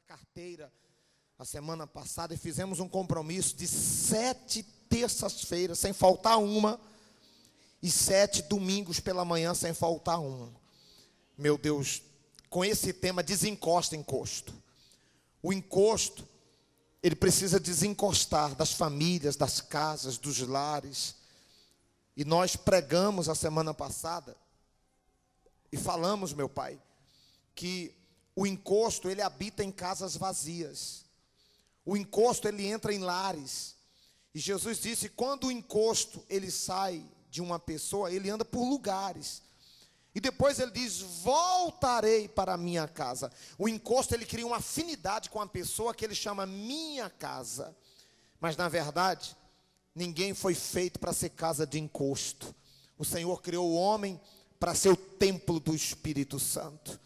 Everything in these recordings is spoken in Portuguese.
carteira a semana passada e fizemos um compromisso de 7 terças-feiras, sem faltar uma, e 7 domingos pela manhã, sem faltar uma. Meu Deus, com esse tema, desencosta encosto. O encosto, ele precisa desencostar das famílias, das casas, dos lares. E nós pregamos a semana passada, e falamos, meu Pai, que o encosto, ele habita em casas vazias. O encosto, ele entra em lares. E Jesus disse, quando o encosto, ele sai de uma pessoa, ele anda por lugares. E depois ele diz, voltarei para a minha casa. O encosto, ele cria uma afinidade com a pessoa que ele chama minha casa. Mas, na verdade, ninguém foi feito para ser casa de encosto. O Senhor criou o homem para ser o templo do Espírito Santo.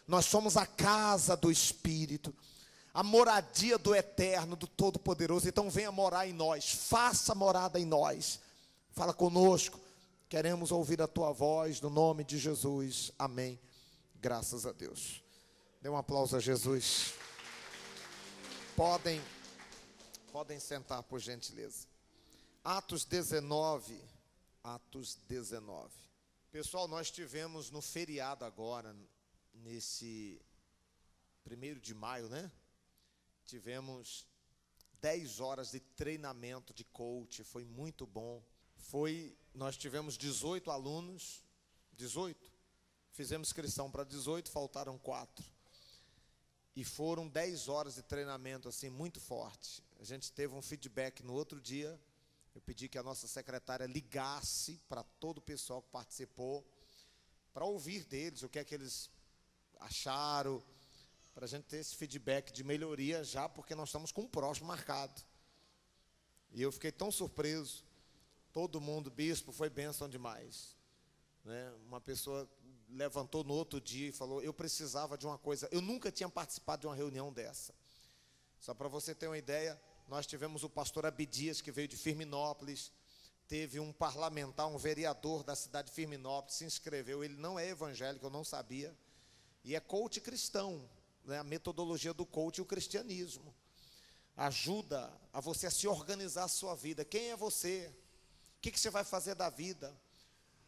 Nós somos a casa do Espírito, a moradia do Eterno, do Todo-Poderoso. Então venha morar em nós, faça morada em nós. Fala conosco, queremos ouvir a tua voz, no nome de Jesus, amém. Graças a Deus. Dê um aplauso a Jesus. Podem sentar, por gentileza. Atos 19. Pessoal, nós tivemos no feriado agora, nesse 1º de maio, né? Tivemos 10 horas de treinamento de coach, foi muito bom. Nós tivemos 18 alunos, 18, fizemos inscrição para 18, faltaram 4. E foram 10 horas de treinamento, assim, muito forte. A gente teve um feedback no outro dia. Eu pedi que a nossa secretária ligasse para todo o pessoal que participou, para ouvir deles o que é que eles acharam, para a gente ter esse feedback de melhoria já, porque nós estamos com o próximo marcado. E eu fiquei tão surpreso, todo mundo, bispo, foi bênção demais. Né? Uma pessoa levantou no outro dia e falou, eu precisava de uma coisa, eu nunca tinha participado de uma reunião dessa. Só para você ter uma ideia, nós tivemos o pastor Abdias, que veio de Firminópolis, teve um parlamentar, um vereador da cidade de Firminópolis, se inscreveu, ele não é evangélico, eu não sabia, e é coach cristão, né? A metodologia do coach e o cristianismo, ajuda a você a se organizar a sua vida. Quem é você? O que você vai fazer da vida?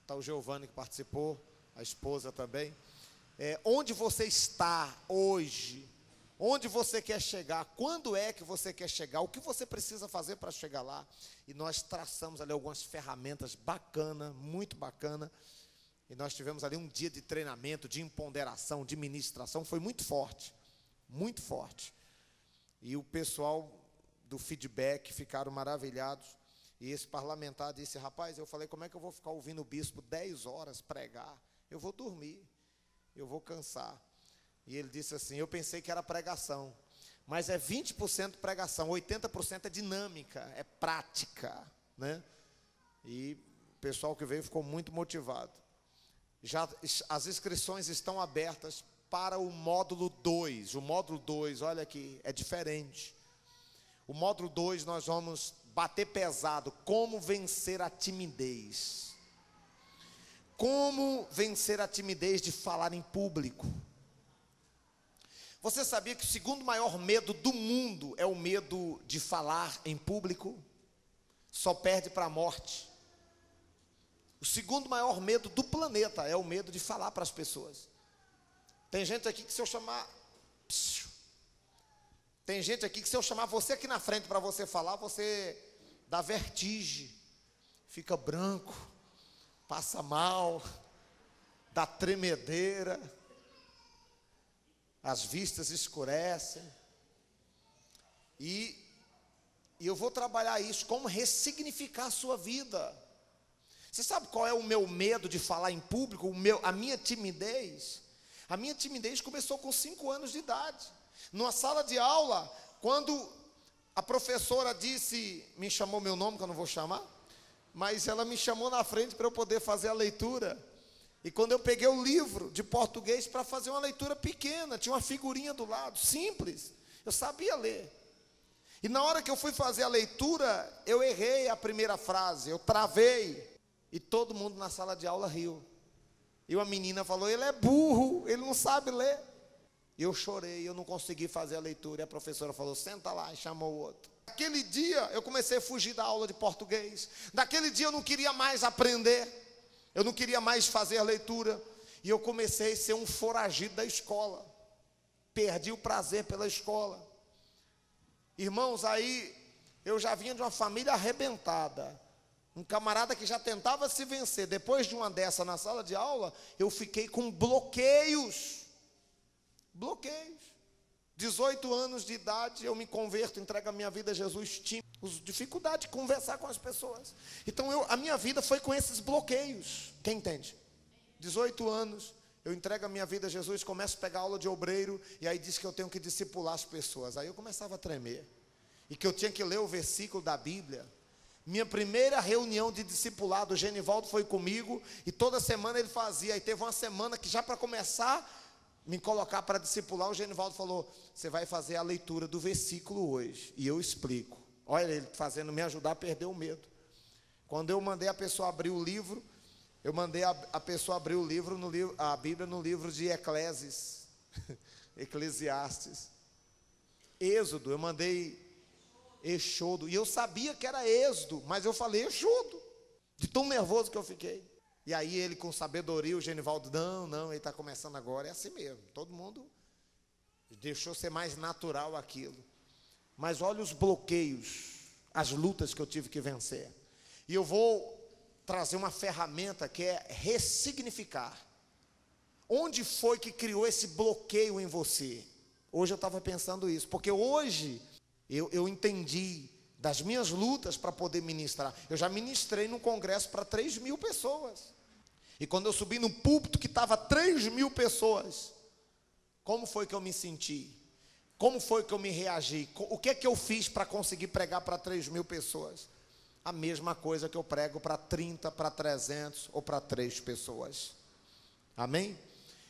Está o Giovanni que participou, a esposa também. Onde você está hoje? Onde você quer chegar? Quando é que você quer chegar? O que você precisa fazer para chegar lá? E nós traçamos ali algumas ferramentas bacanas, muito bacana. E nós tivemos ali um dia de treinamento, de empoderação, de ministração. Foi muito forte, muito forte. E o pessoal do feedback ficaram maravilhados. E esse parlamentar disse, rapaz, eu falei, como é que eu vou ficar ouvindo o bispo 10 horas pregar? Eu vou dormir, eu vou cansar. E ele disse assim, eu pensei que era pregação, mas é 20% pregação, 80% é dinâmica, é prática, né? E o pessoal que veio ficou muito motivado. Já as inscrições estão abertas para o módulo 2. O módulo 2, olha aqui, é diferente. O módulo 2 nós vamos bater pesado, como vencer a timidez. Como vencer a timidez de falar em público. Você sabia que o segundo maior medo do mundo é o medo de falar em público? Só perde para a morte. O segundo maior medo do planeta é o medo de falar para as pessoas. Tem gente aqui que se eu chamar... Tem gente aqui que se eu chamar você aqui na frente para você falar, você dá vertigem, fica branco, passa mal, dá tremedeira, as vistas escurecem. E eu vou trabalhar isso, como ressignificar a sua vida. Você sabe qual é o meu medo de falar em público? A minha timidez? A minha timidez começou com 5 anos de idade. Numa sala de aula, quando a professora me chamou meu nome, que eu não vou chamar, mas ela me chamou na frente para eu poder fazer a leitura. E quando eu peguei o livro de português para fazer uma leitura pequena, tinha uma figurinha do lado, simples, eu sabia ler. E na hora que eu fui fazer a leitura, eu errei a primeira frase, eu travei. E todo mundo na sala de aula riu. E uma menina falou, ele é burro, ele não sabe ler. Eu chorei, eu não consegui fazer a leitura. E a professora falou, senta lá, e chamou o outro. Naquele dia, eu comecei a fugir da aula de português. Naquele dia, eu não queria mais aprender. Eu não queria mais fazer a leitura. E eu comecei a ser um foragido da escola. Perdi o prazer pela escola. Irmãos, aí, eu já vinha de uma família arrebentada. Um camarada que já tentava se vencer. Depois de uma dessa na sala de aula, eu fiquei com bloqueios. 18 anos de idade, eu me converto, entrego a minha vida a Jesus, tinha dificuldade de conversar com as pessoas. Então a minha vida foi com esses bloqueios. Quem entende? 18 anos, eu entrego a minha vida a Jesus, começo a pegar aula de obreiro, e aí diz que eu tenho que discipular as pessoas. Aí eu começava a tremer, e que eu tinha que ler o versículo da Bíblia. Minha primeira reunião de discipulado, o Genivaldo foi comigo, e toda semana ele fazia. Aí teve uma semana que já para começar me colocar para discipular, o Genivaldo falou, você vai fazer a leitura do versículo hoje, e eu explico. Olha ele fazendo, me ajudar a perder o medo. Quando eu mandei a pessoa abrir o livro, eu mandei a pessoa abrir o livro, a Bíblia no livro de Eclesiastes. Êxodo, eu mandei Exodo, e eu sabia que era Êxodo, mas eu falei Exodo, de tão nervoso que eu fiquei. E aí ele com sabedoria, o Genivaldo, não, ele está começando agora, é assim mesmo, todo mundo deixou ser mais natural aquilo. Mas olha os bloqueios, as lutas que eu tive que vencer. E eu vou trazer uma ferramenta que é ressignificar. Onde foi que criou esse bloqueio em você? Hoje eu estava pensando isso, porque hoje eu entendi das minhas lutas para poder ministrar. Eu já ministrei num congresso para 3.000 pessoas. E quando eu subi num púlpito que estava 3.000 pessoas, como foi que eu me senti? Como foi que eu me reagi? O que é que eu fiz para conseguir pregar para 3.000 pessoas? A mesma coisa que eu prego para 30, para 300 ou para 3 pessoas. Amém?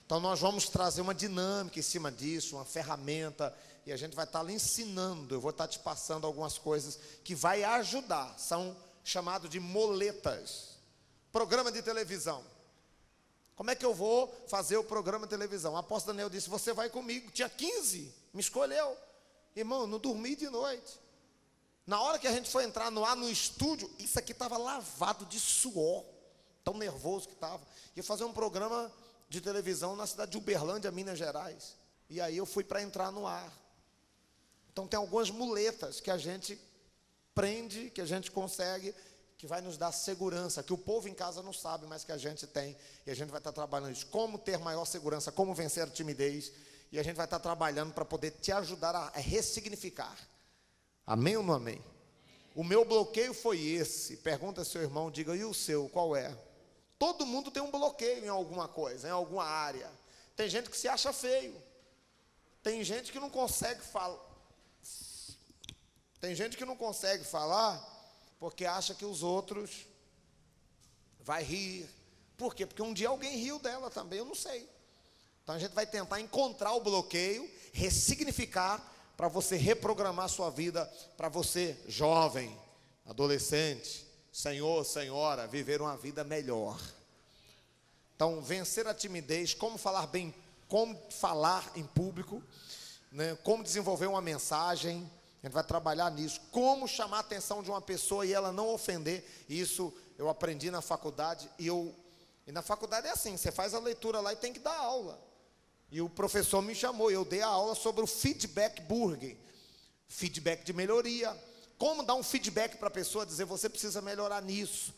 Então nós vamos trazer uma dinâmica em cima disso, uma ferramenta, e a gente vai estar lhe ensinando, eu vou estar te passando algumas coisas que vai ajudar, são chamados de moletas. Programa de televisão. Como é que eu vou fazer o programa de televisão? O apóstolo Daniel disse, você vai comigo, tinha 15, me escolheu. Irmão, eu não dormi de noite. Na hora que a gente foi entrar no ar no estúdio, isso aqui estava lavado de suor, tão nervoso que estava. Ia fazer um programa de televisão na cidade de Uberlândia, Minas Gerais. E aí eu fui para entrar no ar. Então tem algumas muletas que a gente prende, que a gente consegue, que vai nos dar segurança, que o povo em casa não sabe, mas que a gente tem. E a gente vai estar trabalhando isso. Como ter maior segurança, como vencer a timidez. E a gente vai estar trabalhando para poder te ajudar a ressignificar. Amém ou não amém? O meu bloqueio foi esse. Pergunta ao seu irmão, diga, e o seu, qual é? Todo mundo tem um bloqueio em alguma coisa, em alguma área. Tem gente que se acha feio. Tem gente que não consegue falar. Tem gente que não consegue falar porque acha que os outros vai rir. Por quê? Porque um dia alguém riu dela também, eu não sei. Então a gente vai tentar encontrar o bloqueio, ressignificar, para você reprogramar a sua vida, para você, jovem, adolescente, senhor, senhora, viver uma vida melhor. Então, vencer a timidez, como falar bem, como falar em público, né? Como desenvolver uma mensagem, a gente vai trabalhar nisso. Como chamar a atenção de uma pessoa e ela não ofender. Isso eu aprendi na faculdade. E na faculdade é assim, você faz a leitura lá e tem que dar aula. E o professor me chamou, eu dei a aula sobre o feedback burger. Feedback de melhoria. Como dar um feedback para a pessoa, dizer, você precisa melhorar nisso.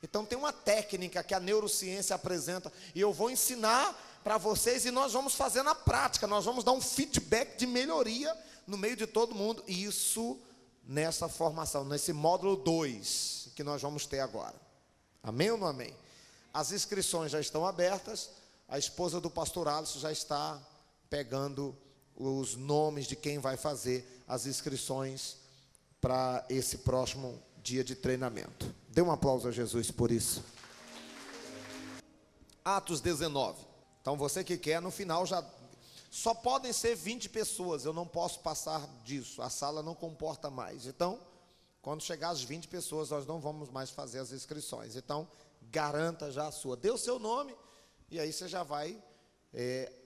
Então tem uma técnica que a neurociência apresenta, e eu vou ensinar para vocês, e nós vamos fazer na prática, nós vamos dar um feedback de melhoria no meio de todo mundo, e isso nessa formação, nesse módulo 2, que nós vamos ter agora. Amém ou não amém? As inscrições já estão abertas, a esposa do pastor Alisson já está pegando os nomes de quem vai fazer as inscrições para esse próximo dia de treinamento. Dê um aplauso a Jesus por isso. Atos 19. Então você que quer, no final já... Só podem ser 20 pessoas, eu não posso passar disso, a sala não comporta mais. Então, quando chegar às 20 pessoas, nós não vamos mais fazer as inscrições. Então, garanta já a sua. Dê o seu nome, e aí você já vai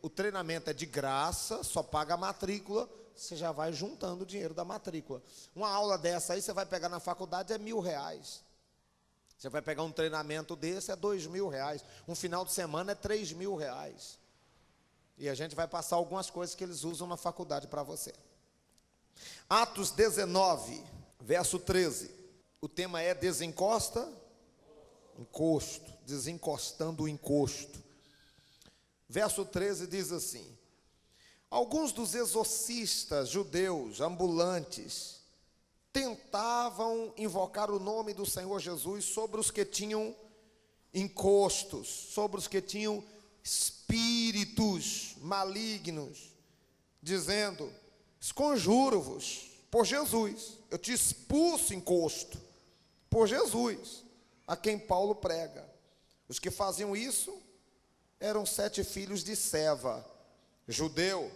O treinamento é de graça, só paga a matrícula, você já vai juntando o dinheiro da matrícula. Uma aula dessa aí, você vai pegar na faculdade, é R$1.000. Você vai pegar um treinamento desse, é R$2.000. Um final de semana é R$3.000. E a gente vai passar algumas coisas que eles usam na faculdade para você. Atos 19, verso 13. O tema é desencosta, encosto, desencostando o encosto. Verso 13 diz assim: alguns dos exorcistas judeus ambulantes tentavam invocar o nome do Senhor Jesus sobre os que tinham encostos, sobre os que tinham espíritos malignos, dizendo: esconjuro-vos por Jesus, eu te expulso encosto, por Jesus, a quem Paulo prega. Os que faziam isso eram 7 filhos de Seva, judeu,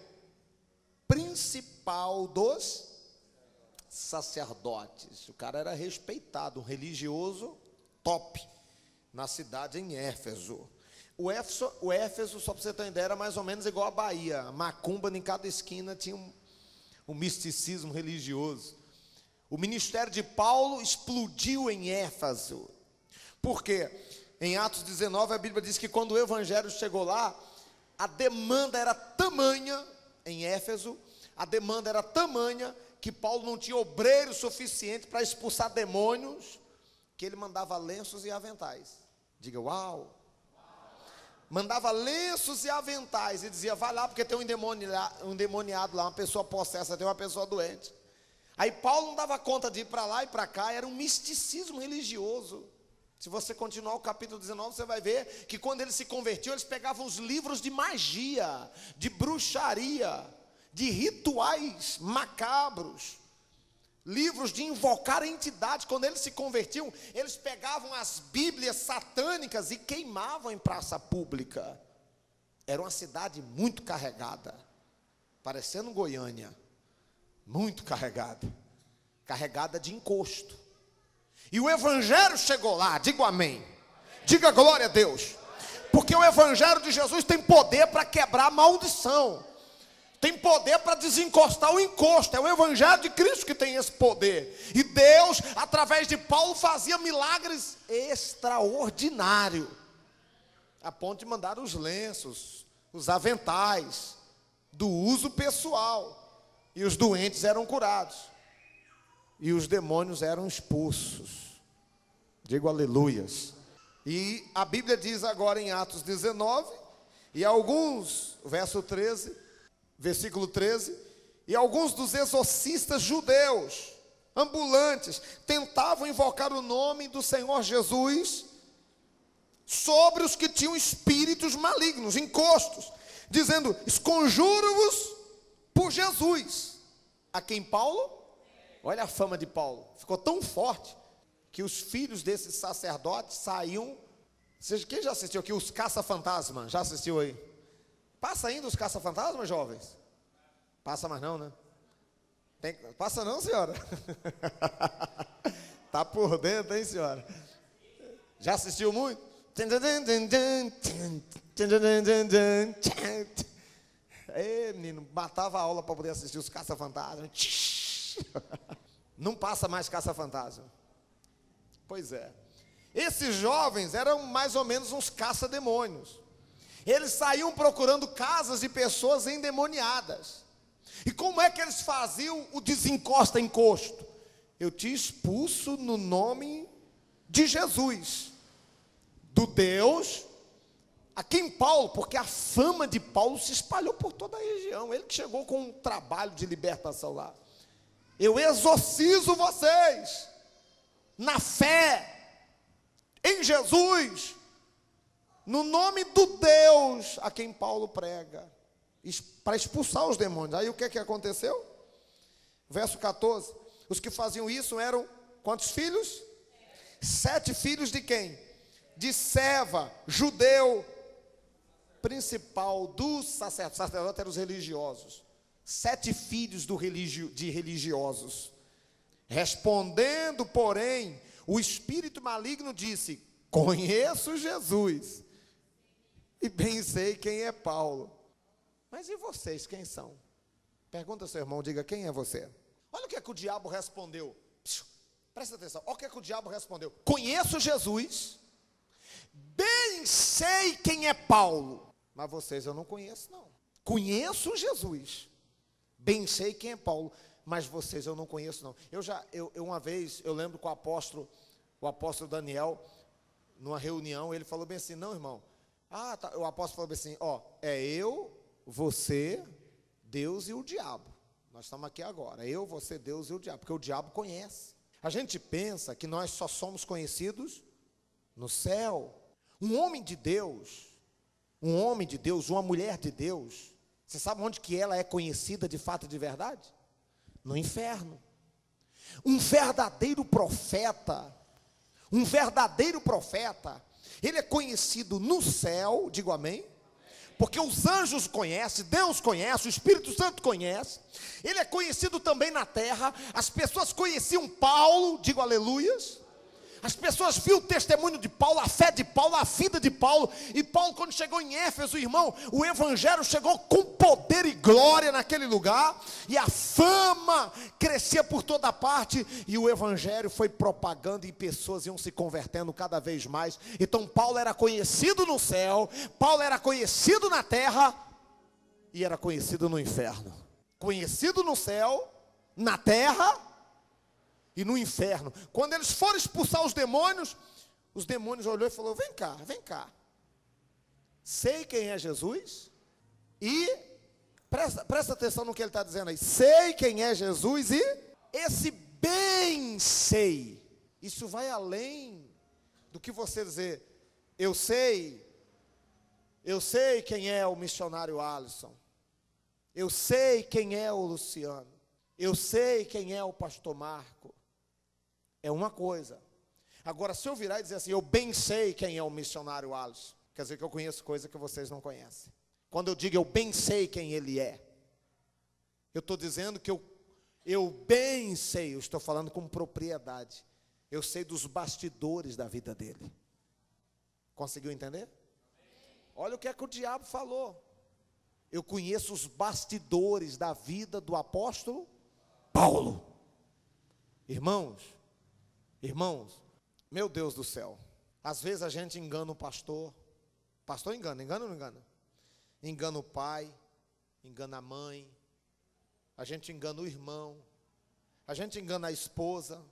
principal dos sacerdotes. O cara era respeitado, um religioso top, na cidade em Éfeso. O Éfeso, só para você ter uma ideia, era mais ou menos igual a Bahia. A macumba em cada esquina tinha um misticismo religioso. O ministério de Paulo explodiu em Éfeso. Por quê? Em Atos 19, a Bíblia diz que quando o evangelho chegou lá, a demanda era tamanha, em Éfeso, a demanda era tamanha, que Paulo não tinha obreiro suficiente para expulsar demônios, que ele mandava lenços e aventais. Diga, uau! Mandava lenços e aventais, e dizia, vai lá porque tem um endemoniado lá, uma pessoa possessa, tem uma pessoa doente. Aí Paulo não dava conta de ir para lá e para cá, era um misticismo religioso. Se você continuar o capítulo 19, você vai ver que quando eles se convertiam, eles pegavam os livros de magia, de bruxaria, de rituais macabros, livros de invocar entidades. Quando eles se convertiam, eles pegavam as bíblias satânicas e queimavam em praça pública. Era uma cidade muito carregada, parecendo Goiânia, muito carregada, carregada de encosto. E o evangelho chegou lá, diga amém, diga glória a Deus, porque o evangelho de Jesus tem poder para quebrar a maldição, tem poder para desencostar o encosto. É o evangelho de Cristo que tem esse poder. E Deus, através de Paulo, fazia milagres extraordinários, a ponto de mandar os lenços, os aventais, do uso pessoal, e os doentes eram curados, e os demônios eram expulsos. Digo aleluias. E a Bíblia diz agora em Atos 19, e alguns, verso 13, versículo 13, e alguns dos exorcistas judeus, ambulantes, tentavam invocar o nome do Senhor Jesus sobre os que tinham espíritos malignos, encostos, dizendo, esconjuro-vos por Jesus, a quem Paulo, olha a fama de Paulo, ficou tão forte, que os filhos desses sacerdotes saíam. Quem já assistiu aqui os Caça-Fantasma? Já assistiu aí? Passa ainda os Caça-Fantasma, jovens? Passa mais não, né? Passa não, senhora? Tá por dentro, hein, senhora? Já assistiu muito? Ei, menino, matava a aula para poder assistir os Caça-Fantasma. Não passa mais Caça-Fantasma. Pois é. Esses jovens eram mais ou menos uns caça-demônios. Eles saíam procurando casas de pessoas endemoniadas. E como é que eles faziam o desencosta-encosto? Eu te expulso no nome de Jesus, do Deus a quem Paulo, porque a fama de Paulo se espalhou por toda a região. Ele que chegou com um trabalho de libertação lá. Eu exorcizo vocês na fé em Jesus, no nome do Deus a quem Paulo prega, para expulsar os demônios. Aí o que aconteceu? Verso 14, os que faziam isso eram quantos filhos? 7 filhos de quem? De Seva, judeu, principal dos sacerdotes. Sacerdotes eram os religiosos. 7 filhos de religiosos. Respondendo, porém, o espírito maligno disse, conheço Jesus. e bem sei quem é Paulo. Mas e vocês, quem são? Pergunta ao seu irmão, diga, quem é você? Olha o que é que o diabo respondeu. Presta atenção, olha o que é que o diabo respondeu. Conheço Jesus, bem sei quem é Paulo. Mas vocês eu não conheço não. Conheço Jesus, bem sei quem é Paulo. Mas vocês eu não conheço não. Uma vez, eu lembro que o apóstolo Daniel, numa reunião, ele falou bem assim, não irmão. O apóstolo falou bem assim, é eu, você, Deus e o diabo. Nós estamos aqui agora, eu, você, Deus e o diabo, porque o diabo conhece. A gente pensa que nós só somos conhecidos no céu. Um homem de Deus, uma mulher de Deus, você sabe onde que ela é conhecida de fato e de verdade? No inferno. Um verdadeiro profeta, ele é conhecido no céu, digo amém, porque os anjos conhecem, Deus conhece, o Espírito Santo conhece. Ele é conhecido também na terra. As pessoas conheciam Paulo, digo aleluias. As pessoas viram o testemunho de Paulo, a fé de Paulo, a vida de Paulo. E Paulo, quando chegou em Éfeso, irmão, o evangelho chegou com poder e glória naquele lugar. E a fama crescia por toda parte. E o evangelho foi propagando e pessoas iam se convertendo cada vez mais. Então Paulo era conhecido no céu, Paulo era conhecido na terra e era conhecido no inferno. Conhecido no céu, na terra e no inferno. Quando eles foram expulsar os demônios olhou e falou, vem cá, sei quem é Jesus, e presta atenção no que ele está dizendo aí, sei quem é Jesus, e esse bem sei, isso vai além do que você dizer, eu sei quem é o missionário Alisson, eu sei quem é o Luciano, eu sei quem é o pastor Marco. É uma coisa. Agora, se eu virar e dizer assim, eu bem sei quem é o missionário Alisson, quer dizer que eu conheço coisa que vocês não conhecem. Quando eu digo eu bem sei quem ele é, eu estou dizendo que eu bem sei, eu estou falando com propriedade. Eu sei dos bastidores da vida dele. Conseguiu entender? Olha o que é que o diabo falou. Eu conheço os bastidores da vida do apóstolo Paulo. Irmãos, meu Deus do céu, às vezes a gente engana o pastor engana ou não engana? Engana o pai, engana a mãe, a gente engana o irmão, a gente engana a esposa.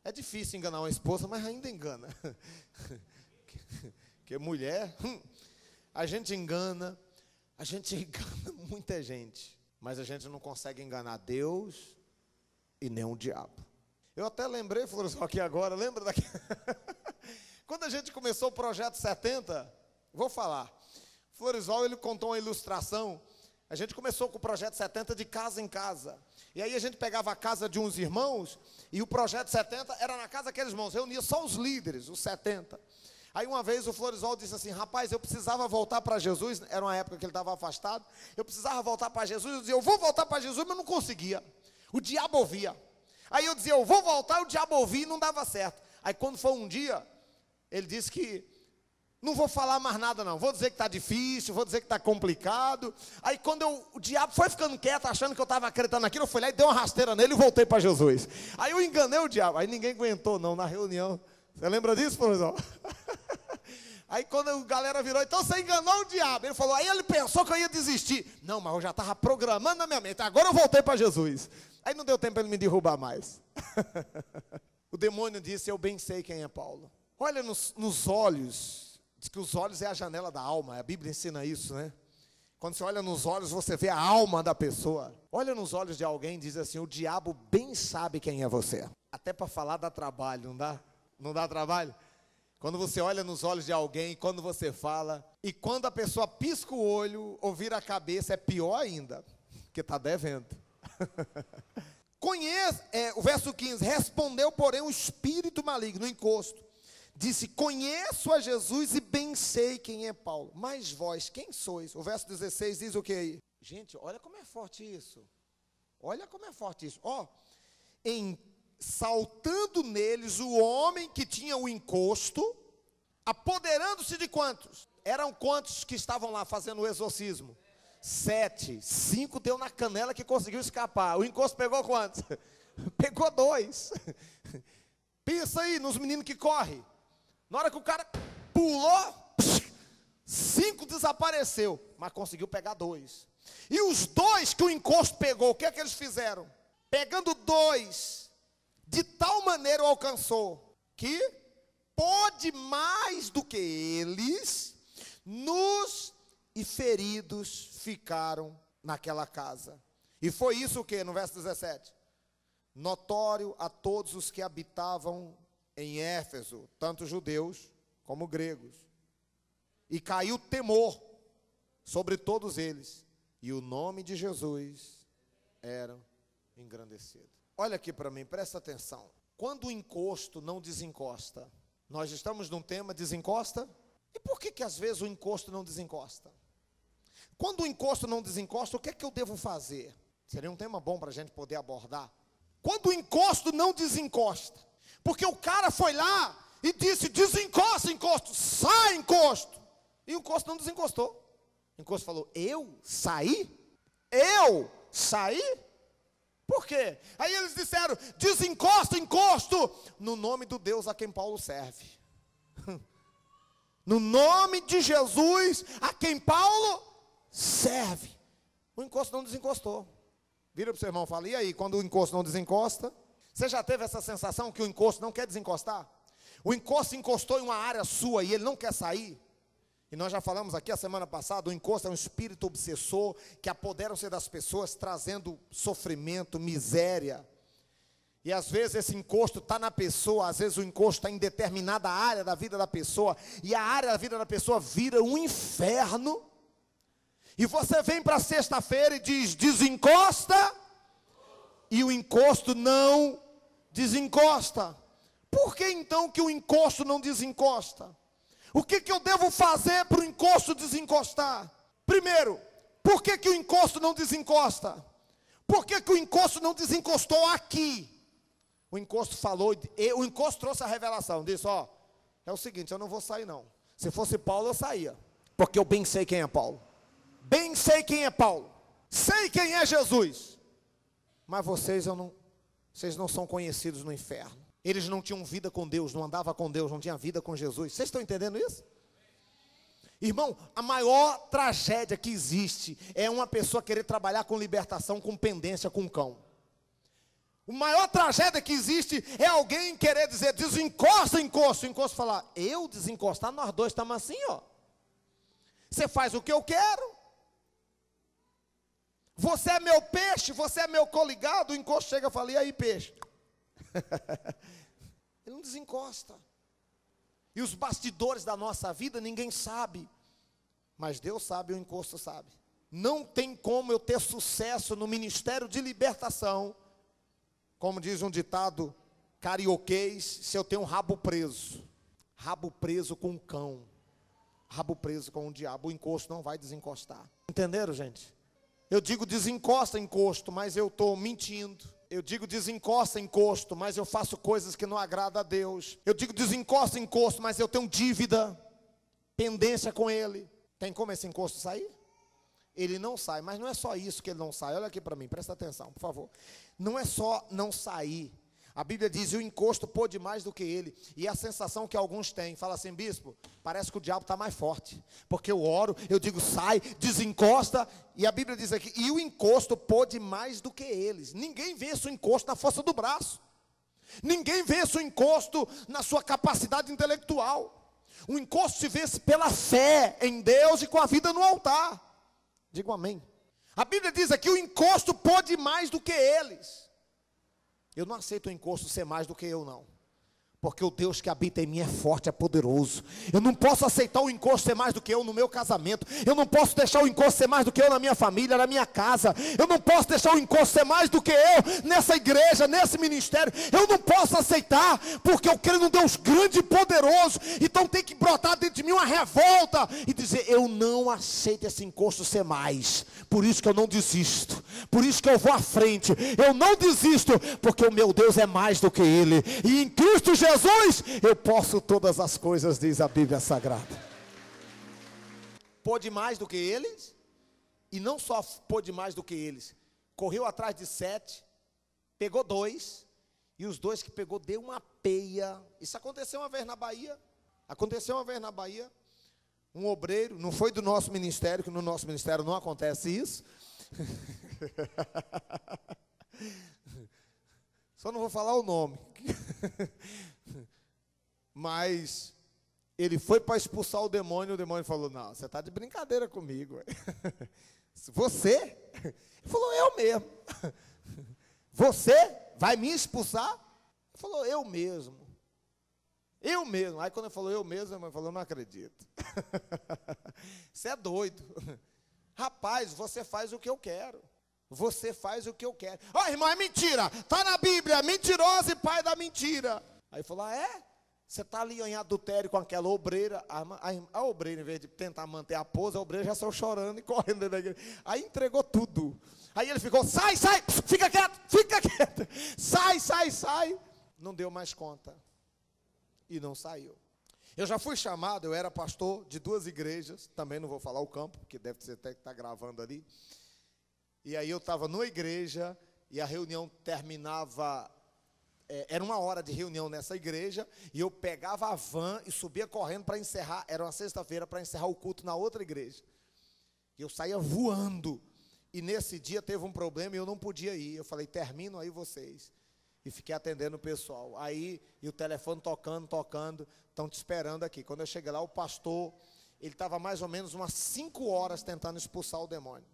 É difícil enganar uma esposa, mas ainda engana, porque mulher, a gente engana muita gente, mas a gente não consegue enganar Deus e nem o diabo. Eu até lembrei, Floresval, aqui agora, lembra daqui? Quando a gente começou o Projeto 70, vou falar, Floresval, ele contou uma ilustração, a gente começou com o Projeto 70 de casa em casa, e aí a gente pegava a casa de uns irmãos, e o Projeto 70 era na casa daqueles irmãos, reunia só os líderes, os 70. Aí uma vez o Floresval disse assim, rapaz, eu precisava voltar para Jesus, era uma época que ele estava afastado, eu precisava voltar para Jesus, eu dizia, eu vou voltar para Jesus, mas não conseguia, o diabo ouvia. Aí eu dizia, eu vou voltar, o diabo ouvia e não dava certo. Aí quando foi um dia, ele disse que, não vou falar mais nada não, vou dizer que está difícil, vou dizer que está complicado. Aí quando o diabo foi ficando quieto, achando que eu estava acreditando naquilo, eu fui lá e dei uma rasteira nele e voltei para Jesus. Aí eu enganei o diabo, aí ninguém aguentou não, na reunião. Você lembra disso, professor? Aí quando a galera virou, então você enganou o diabo. Ele falou, aí ele pensou que eu ia desistir. Não, mas eu já estava programando na minha mente, agora eu voltei para Jesus. Aí não deu tempo para ele me derrubar mais. O demônio disse, eu bem sei quem é Paulo. Olha nos olhos, diz que os olhos é a janela da alma, a Bíblia ensina isso, né? Quando você olha nos olhos, você vê a alma da pessoa. Olha nos olhos de alguém e diz assim, o diabo bem sabe quem é você. Até para falar dá trabalho, não dá? Não dá trabalho? Quando você olha nos olhos de alguém, quando você fala, e quando a pessoa pisca o olho ou vira a cabeça, é pior ainda, porque está devendo. O verso 15, respondeu porém o espírito maligno, o encosto, disse, conheço a Jesus e bem sei quem é Paulo, mas vós, quem sois? O verso 16 diz o que aí? Gente, olha como é forte isso, saltando neles o homem que tinha o encosto, apoderando-se de quantos? Eram quantos que estavam lá fazendo o exorcismo? 7. 5 deu na canela que conseguiu escapar. O encosto pegou quantos? Pegou 2. Pensa aí nos meninos que correm. Na hora que o cara pulou, 5 desapareceu, mas conseguiu pegar 2. E os 2 que o encosto pegou, o que é que eles fizeram? Pegando 2, de tal maneira o alcançou, que pôde mais do que eles, nus e feridos ficaram naquela casa. E foi isso o que? No verso 17. Notório a todos os que habitavam em Éfeso, tanto judeus como gregos. E caiu temor sobre todos eles. E o nome de Jesus era engrandecido. Olha aqui para mim, presta atenção. Quando o encosto não desencosta, nós estamos num tema desencosta. E por que às vezes o encosto não desencosta? Quando o encosto não desencosta, o que é que eu devo fazer? Seria um tema bom para a gente poder abordar. Quando o encosto não desencosta, porque o cara foi lá e disse, desencosta encosto, sai encosto. E o encosto não desencostou. O encosto falou, eu saí? Eu saí? Por quê? Aí eles disseram, desencosta encosto, no nome do Deus a quem Paulo serve. No nome de Jesus a quem Paulo serve. O encosto não desencostou. Vira para o seu irmão e fala, e aí, quando o encosto não desencosta? Você já teve essa sensação que o encosto não quer desencostar? O encosto encostou em uma área sua e ele não quer sair? E nós já falamos aqui a semana passada, o encosto é um espírito obsessor que apodera-se das pessoas, trazendo sofrimento, miséria. E às vezes esse encosto está na pessoa, às vezes o encosto está em determinada área da vida da pessoa, e a área da vida da pessoa vira um inferno. E você vem para sexta-feira e diz, desencosta, e o encosto não desencosta. Por que então que o encosto não desencosta? O que eu devo fazer para o encosto desencostar? Primeiro, por que o encosto não desencosta? Por que o encosto não desencostou aqui? O encosto falou, o encosto trouxe a revelação, disse, ó, é o seguinte, eu não vou sair não. Se fosse Paulo eu saía, porque eu bem sei quem é Paulo. Bem sei quem é Paulo, sei quem é Jesus, mas vocês não são conhecidos no inferno. Eles não tinham vida com Deus, não andavam com Deus, não tinham vida com Jesus. Vocês estão entendendo isso? Irmão, a maior tragédia que existe é uma pessoa querer trabalhar com libertação, com pendência, com cão. A maior tragédia que existe é alguém querer dizer, desencosta encosto, o encosto falar, eu desencostar, nós dois estamos assim, ó. Você faz o que eu quero. Você é meu peixe, você é meu coligado, o encosto chega e fala, e aí peixe? Ele não desencosta. E os bastidores da nossa vida ninguém sabe, mas Deus sabe, o encosto sabe. Não tem como eu ter sucesso no ministério de libertação, como diz um ditado carioquês, se eu tenho um rabo preso com um cão, rabo preso com um diabo, o encosto não vai desencostar. Entenderam, gente? Eu digo desencosta encosto, mas eu estou mentindo. Eu digo desencosta encosto, mas eu faço coisas que não agradam a Deus. Eu digo desencosta encosto, mas eu tenho dívida, pendência com ele. Tem como esse encosto sair? Ele não sai, mas não é só isso que ele não sai. Olha aqui para mim, presta atenção, por favor. Não é só não sair. A Bíblia diz, e o encosto pôde mais do que ele. E a sensação que alguns têm, fala assim, bispo, parece que o diabo está mais forte. Porque eu oro, eu digo, sai, desencosta. E a Bíblia diz aqui, e o encosto pôde mais do que eles. Ninguém vence o encosto na força do braço. Ninguém vence o encosto na sua capacidade intelectual. O encosto se vence pela fé em Deus e com a vida no altar. Digo amém. A Bíblia diz aqui, o encosto pôde mais do que eles. Eu não aceito o encosto ser mais do que eu, não. Porque o Deus que habita em mim é forte, é poderoso. Eu não posso aceitar o encosto ser mais do que eu no meu casamento. Eu não posso deixar o encosto ser mais do que eu na minha família, na minha casa. Eu não posso deixar o encosto ser mais do que eu nessa igreja, nesse ministério. Eu não posso aceitar, porque eu creio num Deus grande e poderoso. Então tem que brotar dentro de mim uma revolta e dizer, eu não aceito esse encosto ser mais. Por isso que eu não desisto. Por isso que eu vou à frente. Eu não desisto, porque o meu Deus é mais do que ele. E em Cristo Jesus, eu posso todas as coisas, diz a Bíblia Sagrada. pôde mais do que eles, e não só pôde mais do que eles, correu atrás de 7, pegou 2, e os 2 que pegou deu uma peia. Isso aconteceu uma vez na Bahia. Um obreiro, não foi do nosso ministério, que no nosso ministério não acontece isso. Só não vou falar o nome. Mas ele foi para expulsar o demônio falou, não, você está de brincadeira comigo. Você? Ele falou, eu mesmo. Você vai me expulsar? Ele falou, eu mesmo. Aí quando ele falou eu mesmo, a mãe falou, não acredito. Você é doido. Rapaz, você faz o que eu quero. Irmão, é mentira. Está na Bíblia, mentiroso e pai da mentira. Aí falou, é? Você está ali em adultério com aquela obreira. A obreira, em vez de tentar manter a pose, a obreira já saiu chorando e correndo dentro da igreja. Aí entregou tudo. Aí ele ficou, sai, fica quieto. Sai. Não deu mais conta. E não saiu. Eu já fui chamado, eu era pastor de 2 igrejas, também não vou falar o campo, porque deve ser até que está gravando ali. E aí eu estava numa igreja, e a reunião terminava, era 1 hora de reunião nessa igreja, e eu pegava a van e subia correndo para encerrar, era uma sexta-feira, para encerrar o culto na outra igreja. E eu saía voando, e nesse dia teve um problema e eu não podia ir. Eu falei, termino aí vocês. E fiquei atendendo o pessoal. Aí, e o telefone tocando, estão te esperando aqui. Quando eu cheguei lá, o pastor, ele estava mais ou menos umas 5 horas tentando expulsar o demônio.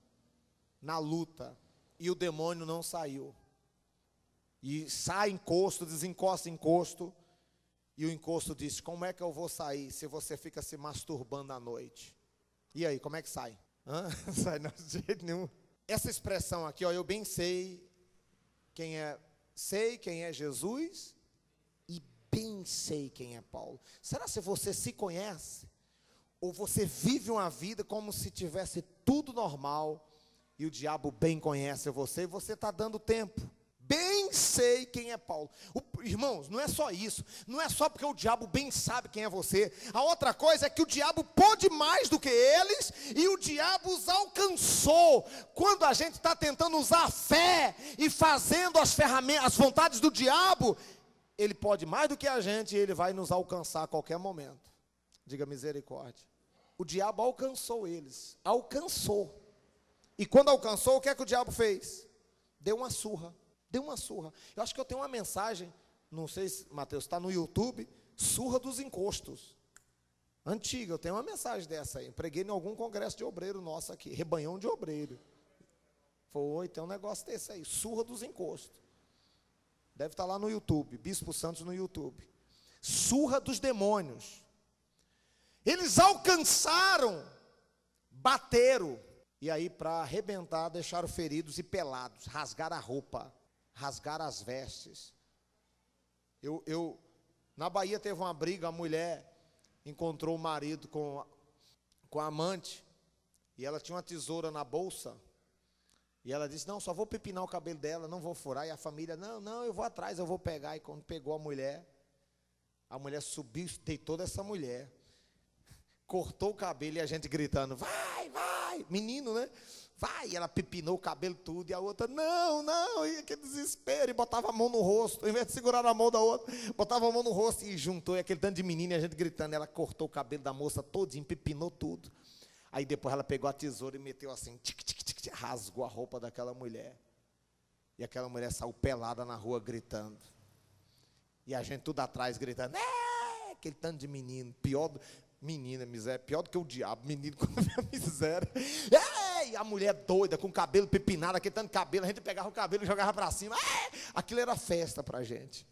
Na luta. E o demônio não saiu. E sai encosto, desencosta encosto. E o encosto disse, como é que eu vou sair se você fica se masturbando à noite? E aí, como é que sai? Não sai não, de jeito nenhum. Essa expressão aqui, ó, eu bem sei quem é Jesus e bem sei quem é Paulo. Será que você se conhece? Ou você vive uma vida como se tivesse tudo normal e o diabo bem conhece você e você está dando tempo? Bem sei quem é Paulo. Irmãos, não é só isso. Não é só porque o diabo bem sabe quem é você. A outra coisa é que o diabo pôde mais do que eles e o diabo os alcançou. Quando a gente está tentando usar a fé e fazendo as ferramentas, as vontades do diabo, ele pode mais do que a gente e ele vai nos alcançar a qualquer momento. Diga misericórdia. O diabo alcançou eles. Alcançou. E quando alcançou, o que é que o diabo fez? Deu uma surra. Eu acho que eu tenho uma mensagem, não sei se, Mateus, está no YouTube, surra dos encostos. Antiga, eu tenho uma mensagem dessa aí. Preguei em algum congresso de obreiro nosso aqui, rebanhão de obreiro. Foi, tem um negócio desse aí, surra dos encostos. Deve estar lá no YouTube, Bispo Santos no YouTube. Surra dos demônios. Eles alcançaram, bateram, e aí para arrebentar, deixaram feridos e pelados, rasgaram a roupa. Rasgar as vestes. Na Bahia teve uma briga, a mulher encontrou o marido com a amante, e ela tinha uma tesoura na bolsa, e ela disse, não, só vou pepinar o cabelo dela, não vou furar, e a família, não, eu vou atrás, eu vou pegar, e quando pegou a mulher subiu, deitou dessa mulher, cortou o cabelo, e a gente gritando, vai, menino, né? Vai, e ela pepinou o cabelo tudo, e a outra, não, e aquele desespero, e botava a mão no rosto, ao invés de segurar a mão da outra, botava a mão no rosto, e juntou, e aquele tanto de menino, e a gente gritando, ela cortou o cabelo da moça todinho, pepinou tudo, aí depois ela pegou a tesoura e meteu assim, rasgou a roupa daquela mulher, e aquela mulher saiu pelada na rua gritando, e a gente tudo atrás gritando, aquele tanto de menino, menina, miséria, pior do que o diabo, menino com a miséria, e a mulher doida, com o cabelo pepinado, aquele tanto de cabelo, a gente pegava o cabelo e jogava para cima, aquilo era festa para a gente,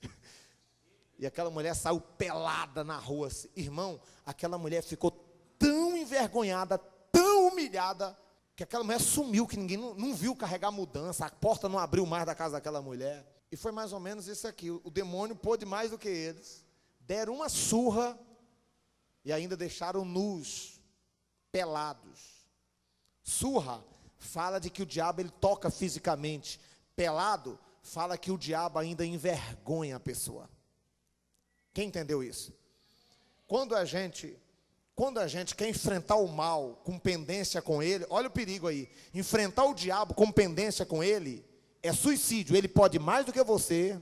e aquela mulher saiu pelada na rua, irmão, aquela mulher ficou tão envergonhada, tão humilhada, que aquela mulher sumiu, que ninguém não viu carregar mudança, a porta não abriu mais da casa daquela mulher, e foi mais ou menos isso aqui, o demônio pôde mais do que eles, deram uma surra, e ainda deixaram nus, pelados. Surra fala de que o diabo ele toca fisicamente. Pelado fala que o diabo ainda envergonha a pessoa. Quem entendeu isso? Quando Quando a gente quer enfrentar o mal com pendência com ele, olha o perigo aí. Enfrentar o diabo com pendência com ele é suicídio. Ele pode mais do que você.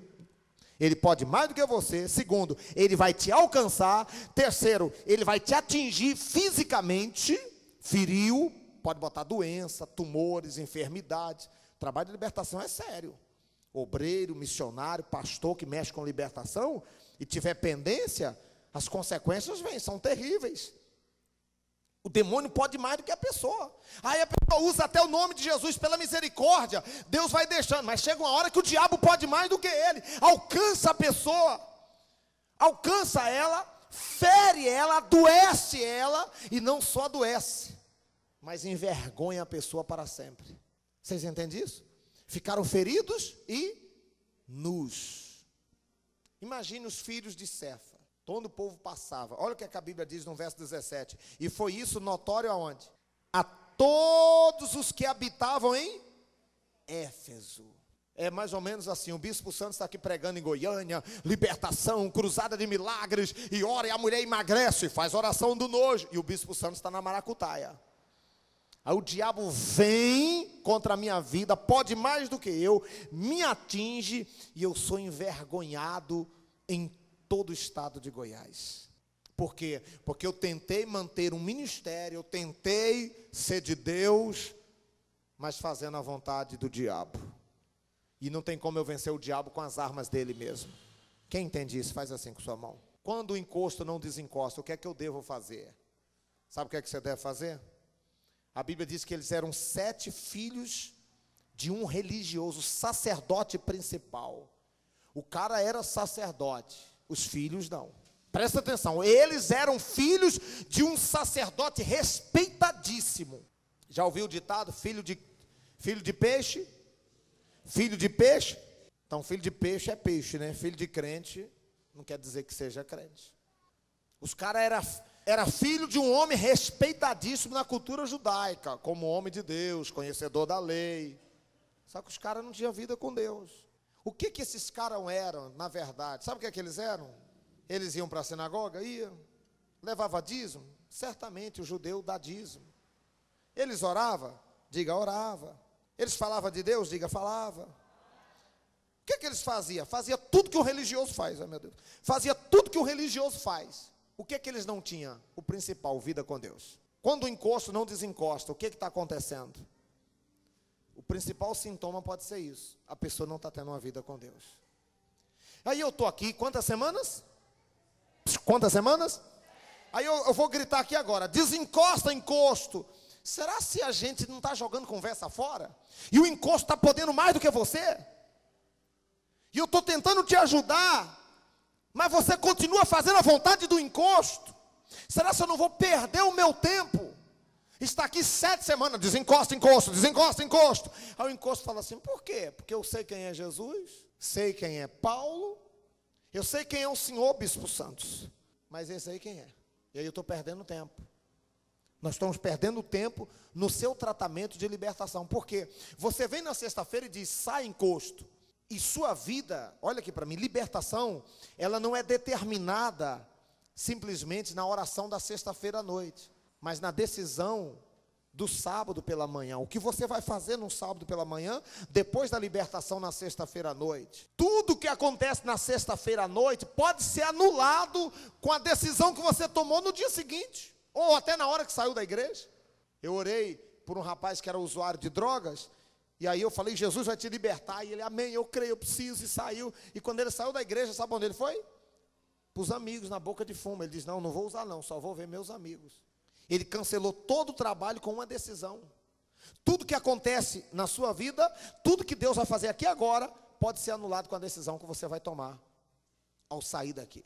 Ele pode mais do que você. Segundo, ele vai te alcançar. Terceiro, ele vai te atingir fisicamente. Feriu, pode botar doença, tumores, enfermidades. O trabalho de libertação é sério. Obreiro, missionário, pastor que mexe com libertação e tiver pendência, as consequências vêm, são terríveis. O demônio pode mais do que a pessoa. Aí a pessoa usa até o nome de Jesus pela misericórdia. Deus vai deixando, mas chega uma hora que o diabo pode mais do que ele. Alcança a pessoa, alcança ela, fere ela, adoece ela, e não só adoece, mas envergonha a pessoa para sempre. Vocês entendem isso? Ficaram feridos e nus. Imagine os filhos de Cefa. Todo o povo passava. Olha o que a Bíblia diz no verso 17. E foi isso notório aonde? A todos os que habitavam em Éfeso. É mais ou menos assim, o Bispo Santos está aqui pregando em Goiânia, libertação, cruzada de milagres, e ora e a mulher emagrece, faz oração do nojo. E o Bispo Santos está na maracutaia. Aí o diabo vem contra a minha vida, pode mais do que eu, me atinge, e eu sou envergonhado em todo o estado de Goiás. Por quê? Porque eu tentei manter um ministério, eu tentei ser de Deus, mas fazendo a vontade do diabo. E não tem como eu vencer o diabo com as armas dele mesmo. Quem entende isso? Faz assim com sua mão. Quando o encosto não desencosta, o que é que eu devo fazer? Sabe o que é que você deve fazer? A Bíblia diz que eles eram 7 filhos de um religioso, sacerdote principal. O cara era sacerdote. Os filhos não. Presta atenção, eles eram filhos de um sacerdote respeitadíssimo. Já ouviu o ditado? Filho de peixe? Filho de peixe? Então, filho de peixe é peixe, né? Filho de crente não quer dizer que seja crente. Os caras era filho de um homem respeitadíssimo na cultura judaica, como homem de Deus, conhecedor da lei. Só que os caras não tinham vida com Deus. O que esses caras eram, na verdade? Sabe o que é que eles eram? Eles iam para a sinagoga? Iam. Levava dízimo? Certamente o judeu dá dízimo. Eles oravam? Diga, orava. Eles falavam de Deus? Diga, falava. O que eles faziam? Fazia tudo que um religioso faz, meu Deus. Fazia tudo que um religioso faz. O que eles não tinham? O principal, vida com Deus. Quando o encosto não desencosta, o que está acontecendo? O principal sintoma pode ser isso. A pessoa não está tendo uma vida com Deus. Aí eu estou aqui, quantas semanas? Quantas semanas? Aí eu vou gritar aqui agora, desencosta encosto. Será se a gente não está jogando conversa fora? E o encosto está podendo mais do que você? E eu estou tentando te ajudar, mas você continua fazendo a vontade do encosto? Será se eu não vou perder o meu tempo? Está aqui 7 semanas, desencosta, encosto, desencosta, encosto. Aí o encosto fala assim, por quê? Porque eu sei quem é Jesus, sei quem é Paulo, eu sei quem é o Senhor Bispo Santos, mas esse aí quem é? E aí eu estou perdendo tempo. Nós estamos perdendo tempo no seu tratamento de libertação. Por quê? Você vem na sexta-feira e diz, sai encosto. E sua vida, olha aqui para mim, libertação, ela não é determinada simplesmente na oração da sexta-feira à noite, mas na decisão do sábado pela manhã. O que você vai fazer no sábado pela manhã, depois da libertação na sexta-feira à noite. Tudo que acontece na sexta-feira à noite pode ser anulado com a decisão que você tomou no dia seguinte, ou até na hora que saiu da igreja. Eu orei por um rapaz que era usuário de drogas, e aí eu falei, Jesus vai te libertar, e ele, amém, eu creio, eu preciso, e saiu. E quando ele saiu da igreja, sabe onde ele foi? Para os amigos, na boca de fumo. Ele diz, não vou usar não, só vou ver meus amigos. Ele cancelou todo o trabalho com uma decisão. Tudo que acontece na sua vida, tudo que Deus vai fazer aqui agora, pode ser anulado com a decisão que você vai tomar ao sair daqui.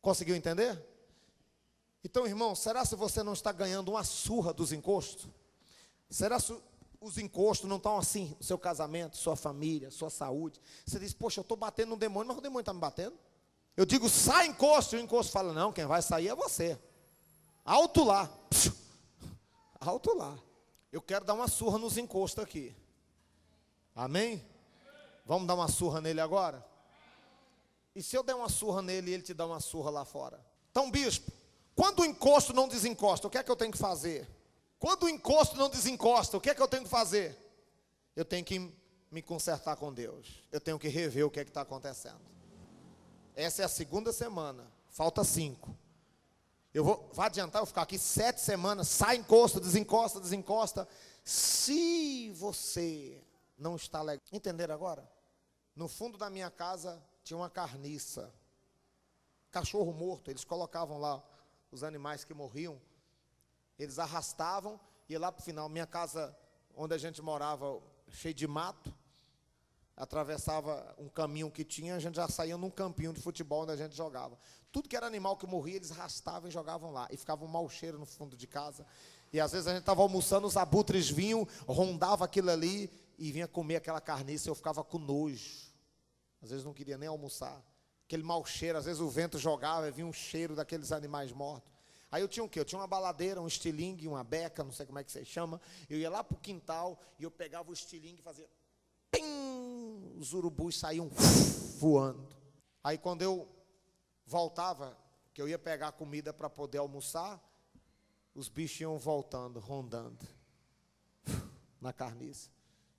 Conseguiu entender? Então, irmão, será se você não está ganhando uma surra dos encostos? Será se os encostos não estão assim, no seu casamento, sua família, sua saúde? Você diz, poxa, eu estou batendo no demônio, mas o demônio está me batendo? Eu digo, sai encosto, e o encosto fala, não, quem vai sair é você. Alto lá. Alto lá. Eu quero dar uma surra nos encostos aqui. Amém? Vamos dar uma surra nele agora? E se eu der uma surra nele e ele te dá uma surra lá fora? Então, bispo, Quando o encosto não desencosta, o que é que eu tenho que fazer? Quando o encosto não desencosta, o que é que eu tenho que fazer? Eu tenho que me consertar com Deus. Eu tenho que rever o que é que está acontecendo. Essa é a segunda semana, falta 5. Vai adiantar eu ficar aqui 7 semanas, sai encosto, desencosta, desencosta. Se você não está legal. Entenderam agora? No fundo da minha casa tinha uma carniça. Cachorro morto, eles colocavam lá os animais que morriam. Eles arrastavam e lá para o final, minha casa onde a gente morava, cheio de mato, atravessava um caminho que tinha, a gente já saía num campinho de futebol onde a gente jogava. Tudo que era animal que morria, eles arrastavam e jogavam lá. E ficava um mau cheiro no fundo de casa. E às vezes a gente estava almoçando, os abutres vinham, rondava aquilo ali e vinha comer aquela carniça e eu ficava com nojo. Às vezes não queria nem almoçar. Aquele mau cheiro, às vezes o vento jogava e vinha um cheiro daqueles animais mortos. Aí eu tinha o quê? Eu tinha uma baladeira, um estilingue, uma beca, não sei como é que você chama. Eu ia lá para o quintal e eu pegava o estilingue e fazia... Pim! Os urubus saíam voando. Aí quando eu voltava, que eu ia pegar comida para poder almoçar, os bichos iam voltando, rondando na carniça.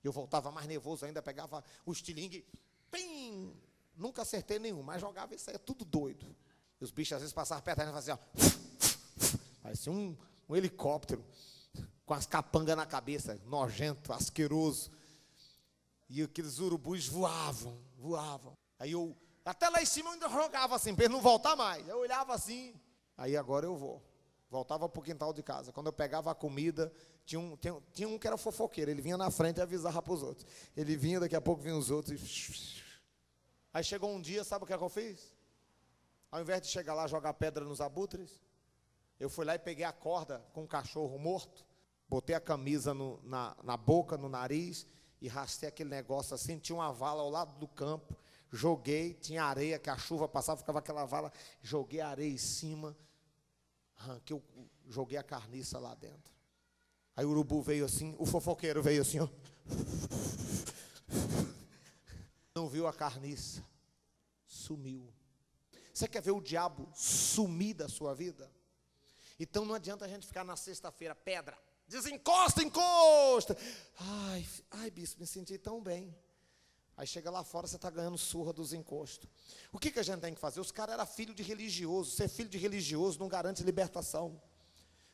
Eu voltava mais nervoso ainda, pegava o estilingue, pim! Nunca acertei nenhum, mas jogava e saía tudo doido. E os bichos às vezes passavam perto da gente e faziam, parecia um helicóptero, com as capangas na cabeça, nojento, asqueroso. E aqueles urubus voavam. Aí eu, até lá em cima eu ainda jogava assim, para ele não voltar mais. Eu olhava assim, aí agora eu vou. Voltava para o quintal de casa. Quando eu pegava a comida, tinha um que era fofoqueiro, ele vinha na frente e avisava para os outros. Ele vinha, daqui a pouco vinham os outros. Aí chegou um dia, sabe o que é que eu fiz? Ao invés de chegar lá e jogar pedra nos abutres, eu fui lá e peguei a corda com um cachorro morto, botei a camisa na boca, no nariz, e rastei aquele negócio assim, tinha uma vala ao lado do campo, joguei, tinha areia, que a chuva passava, ficava aquela vala, joguei a areia em cima, arranquei, joguei a carniça lá dentro. Aí o urubu veio assim, o fofoqueiro veio assim, ó. Não viu a carniça, sumiu. Você quer ver o diabo sumir da sua vida? Então não adianta a gente ficar na sexta-feira, pedra, desencosta, encosta. Ai, bispo, me senti tão bem. Aí chega lá fora, você está ganhando surra dos encostos. O que a gente tem que fazer? Os caras eram filho de religioso. Ser filho de religioso não garante libertação.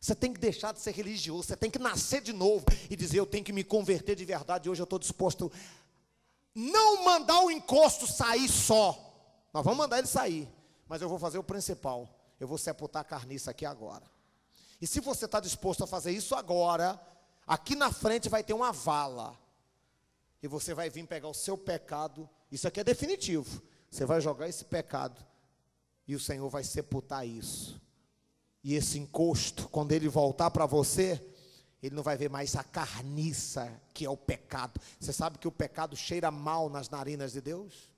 Você tem que deixar de ser religioso. Você tem que nascer de novo e dizer, eu tenho que me converter de verdade. Hoje eu estou disposto a não mandar o encosto sair só. Nós vamos mandar ele sair. Mas eu vou fazer o principal. Eu vou sepultar a carniça aqui agora. E se você está disposto a fazer isso agora, aqui na frente vai ter uma vala. E você vai vir pegar o seu pecado. Isso aqui é definitivo. Você vai jogar esse pecado. E o Senhor vai sepultar isso. E esse encosto, quando ele voltar para você, ele não vai ver mais a carniça que é o pecado. Você sabe que o pecado cheira mal nas narinas de Deus?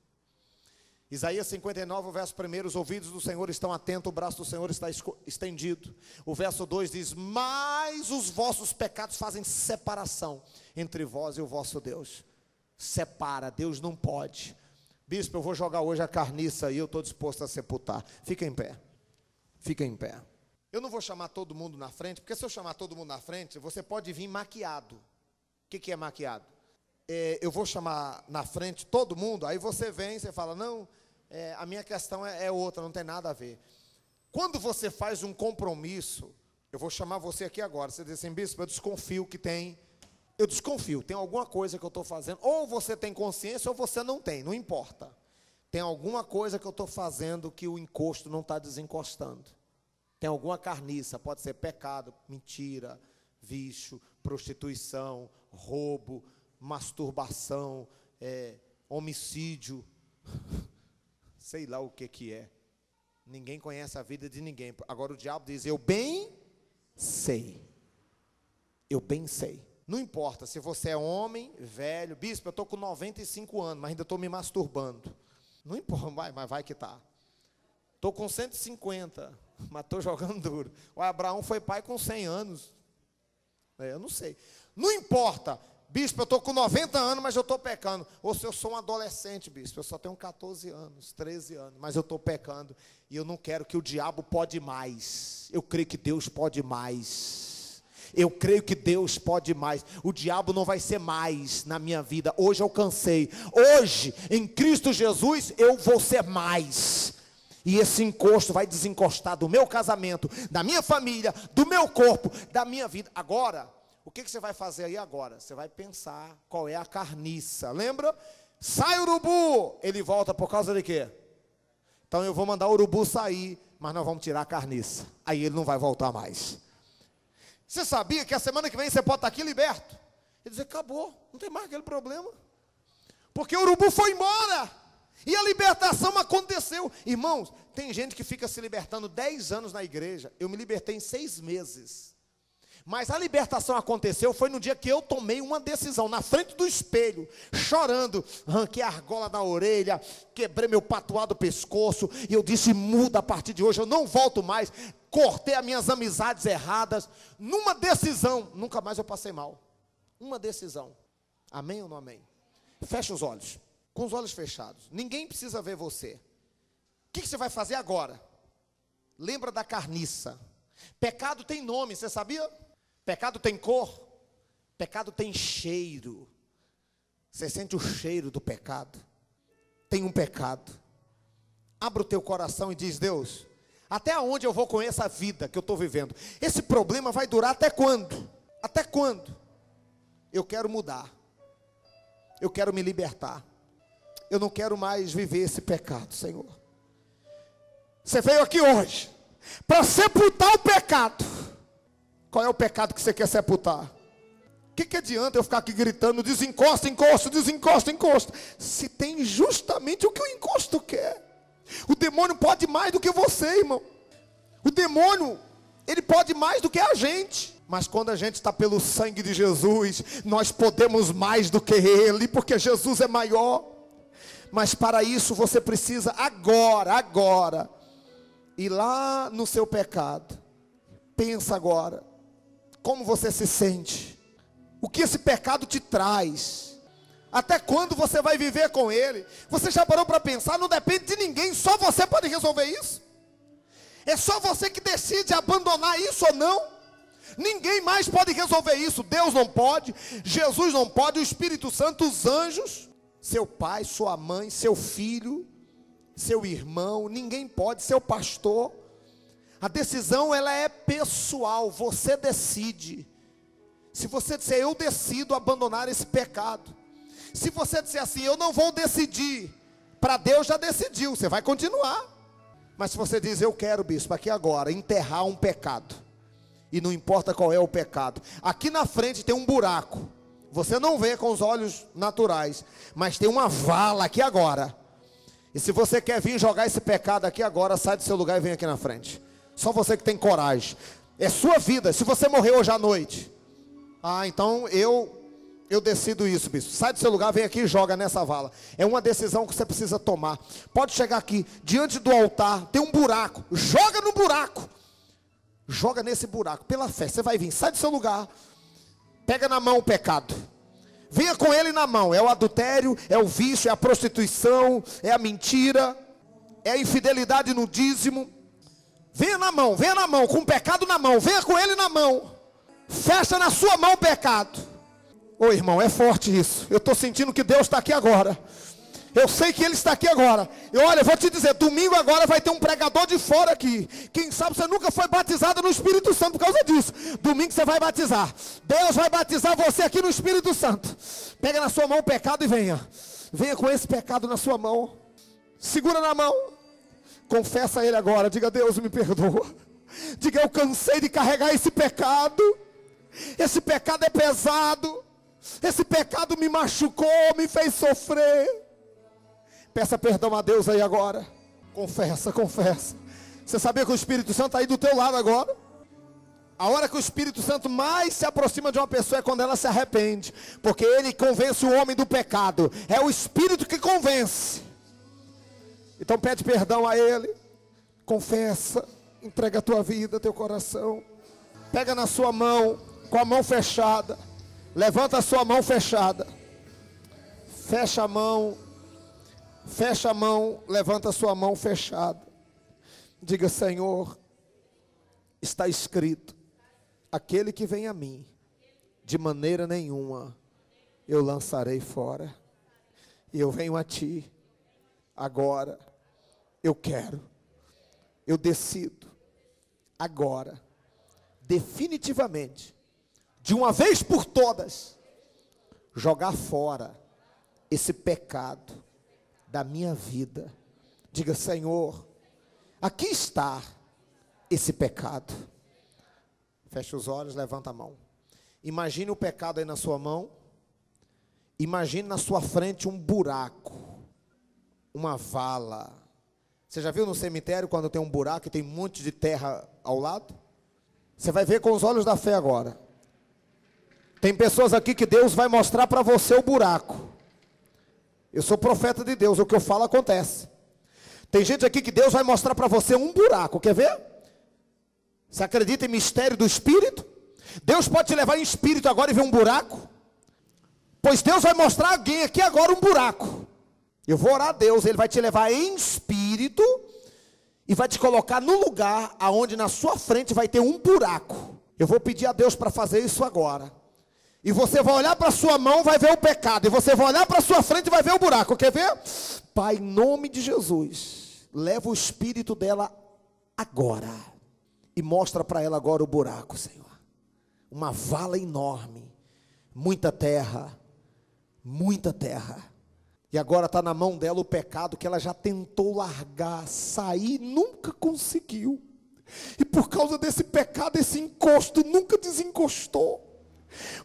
Isaías 59, o verso 1, os ouvidos do Senhor estão atentos, o braço do Senhor está estendido. O verso 2 diz, mas os vossos pecados fazem separação entre vós e o vosso Deus. Separa, Deus não pode. Bispo, eu vou jogar hoje a carniça e eu estou disposto a sepultar. Fica em pé, fica em pé. Eu não vou chamar todo mundo na frente, porque se eu chamar todo mundo na frente, você pode vir maquiado. O que é maquiado? Eu vou chamar na frente todo mundo, aí você vem, você fala, não, a minha questão é outra, não tem nada a ver. Quando você faz um compromisso, eu vou chamar você aqui agora, você diz assim, bispo, eu desconfio, tem alguma coisa que eu estou fazendo, ou você tem consciência ou você não tem, não importa. Tem alguma coisa que eu estou fazendo que o encosto não está desencostando. Tem alguma carniça, pode ser pecado, mentira, vício, prostituição, roubo, masturbação, homicídio, sei lá o que é. Ninguém conhece a vida de ninguém. Agora o diabo diz, eu bem sei. Não importa se você é homem, velho, bispo, eu estou com 95 anos, mas ainda estou me masturbando. Não importa, mas vai que está. Estou com 150, mas estou jogando duro. O Abraão foi pai com 100 anos. Eu não sei. Não importa. Bispo, eu estou com 90 anos, mas eu estou pecando. Ou se eu sou um adolescente, bispo, eu só tenho 14 anos, 13 anos, mas eu estou pecando. E eu não quero que o diabo pode mais. Eu creio que Deus pode mais. Eu creio que Deus pode mais. O diabo não vai ser mais na minha vida. Hoje eu cansei. Hoje, em Cristo Jesus, eu vou ser mais. E esse encosto vai desencostar do meu casamento, da minha família, do meu corpo, da minha vida. Agora, o que você vai fazer aí agora? Você vai pensar qual é a carniça. Lembra? Sai urubu! Ele volta por causa de quê? Então eu vou mandar o urubu sair, mas nós vamos tirar a carniça. Aí ele não vai voltar mais. Você sabia que a semana que vem você pode estar aqui liberto? Ele diz, acabou, não tem mais aquele problema. Porque o urubu foi embora. E a libertação aconteceu. Irmãos, tem gente que fica se libertando 10 anos na igreja. Eu me libertei em 6 meses. Mas a libertação aconteceu, foi no dia que eu tomei uma decisão, na frente do espelho, chorando, arranquei a argola da orelha, quebrei meu patuá do pescoço, e eu disse, muda a partir de hoje, eu não volto mais, cortei as minhas amizades erradas, numa decisão, nunca mais eu passei mal, uma decisão, amém ou não amém? Fecha os olhos, com os olhos fechados, ninguém precisa ver você. O que você vai fazer agora? Lembra da carniça. Pecado tem nome, você sabia? Pecado tem cor, pecado tem cheiro. Você sente o cheiro do pecado? Tem um pecado. Abra o teu coração e diz, Deus, até onde eu vou com essa vida que eu estou vivendo? Esse problema vai durar até quando? Até quando? Eu quero mudar. Eu quero me libertar. Eu não quero mais viver esse pecado, Senhor. Você veio aqui hoje para sepultar o pecado. Qual é o pecado que você quer sepultar? O que adianta eu ficar aqui gritando, desencosta, encosto, desencosta, encosto, se tem justamente o que o encosto quer? O demônio pode mais do que você, irmão. O demônio, ele pode mais do que a gente. Mas quando a gente está pelo sangue de Jesus, nós podemos mais do que ele, porque Jesus é maior. Mas para isso você precisa agora, ir lá no seu pecado. Pensa agora, como você se sente? O que esse pecado te traz? Até quando você vai viver com ele? Você já parou para pensar? Não depende de ninguém, só você pode resolver isso. É só você que decide abandonar isso ou não. Ninguém mais pode resolver isso. Deus não pode, Jesus não pode, o Espírito Santo, os anjos, seu pai, sua mãe, seu filho, seu irmão, ninguém pode, seu pastor. A decisão, ela é pessoal, você decide. Se você disser, eu decido abandonar esse pecado. Se você disser assim, eu não vou decidir, para Deus já decidiu, você vai continuar. Mas se você diz, eu quero, bispo, aqui agora, enterrar um pecado, e não importa qual é o pecado, aqui na frente tem um buraco, você não vê com os olhos naturais, mas tem uma vala aqui agora, e se você quer vir jogar esse pecado aqui agora, sai do seu lugar e vem aqui na frente. Só você que tem coragem. É sua vida. Se você morrer hoje à noite, então eu decido isso, bispo. Sai do seu lugar, vem aqui e joga nessa vala. É uma decisão que você precisa tomar. Pode chegar aqui, diante do altar, tem um buraco. Joga no buraco. Joga nesse buraco, pela fé. Você vai vir, sai do seu lugar. Pega na mão o pecado. Venha com ele na mão. É o adultério, é o vício, é a prostituição, é a mentira, é a infidelidade no dízimo. Venha na mão, com o pecado na mão, venha com ele na mão. Fecha na sua mão o pecado. Ô irmão, é forte isso. Eu estou sentindo que Deus está aqui agora. Eu sei que Ele está aqui agora. E olha, eu vou te dizer, domingo agora vai ter um pregador de fora aqui. Quem sabe você nunca foi batizado no Espírito Santo por causa disso. Domingo você vai batizar. Deus vai batizar você aqui no Espírito Santo. Pega na sua mão o pecado e venha. Venha com esse pecado na sua mão. Segura na mão. Confessa a Ele agora. Diga, Deus, me perdoa. Diga, eu cansei de carregar esse pecado. Esse pecado é pesado. Esse pecado me machucou, me fez sofrer. Peça perdão a Deus aí agora. Confessa. Você sabia que o Espírito Santo está aí do teu lado agora? A hora que o Espírito Santo mais se aproxima de uma pessoa é quando ela se arrepende. Porque ele convence o homem do pecado. É o Espírito que convence. Então pede perdão a Ele. Confessa. Entrega a tua vida, teu coração. Pega na sua mão, com a mão fechada. Levanta a sua mão fechada. Fecha a mão. Fecha a mão. Levanta a sua mão fechada. Diga: Senhor, está escrito: aquele que vem a mim, de maneira nenhuma eu lançarei fora. E eu venho a ti. Agora eu quero. Eu decido. Agora. Definitivamente. De uma vez por todas. Jogar fora esse pecado da minha vida. Diga: Senhor, aqui está esse pecado. Feche os olhos, levanta a mão. Imagine o pecado aí na sua mão. Imagine na sua frente um buraco, uma vala. Você já viu no cemitério quando tem um buraco e tem um monte de terra ao lado? Você vai ver com os olhos da fé agora. Tem pessoas aqui que Deus vai mostrar para você o buraco. Eu sou profeta de Deus, o que eu falo acontece. Tem gente aqui que Deus vai mostrar para você um buraco, quer ver? Você acredita em mistério do Espírito? Deus pode te levar em espírito agora e ver um buraco? Pois Deus vai mostrar a alguém aqui agora um buraco. Eu vou orar a Deus, Ele vai te levar em espírito e vai te colocar no lugar aonde na sua frente vai ter um buraco. Eu vou pedir a Deus para fazer isso agora. E você vai olhar para a sua mão, vai ver o pecado. E você vai olhar para a sua frente e vai ver o buraco. Quer ver? Pai, em nome de Jesus, leva o espírito dela agora. E mostra para ela agora o buraco, Senhor. Uma vala enorme. Muita terra. Muita terra. E agora está na mão dela o pecado que ela já tentou largar, sair, nunca conseguiu. E por causa desse pecado, esse encosto nunca desencostou.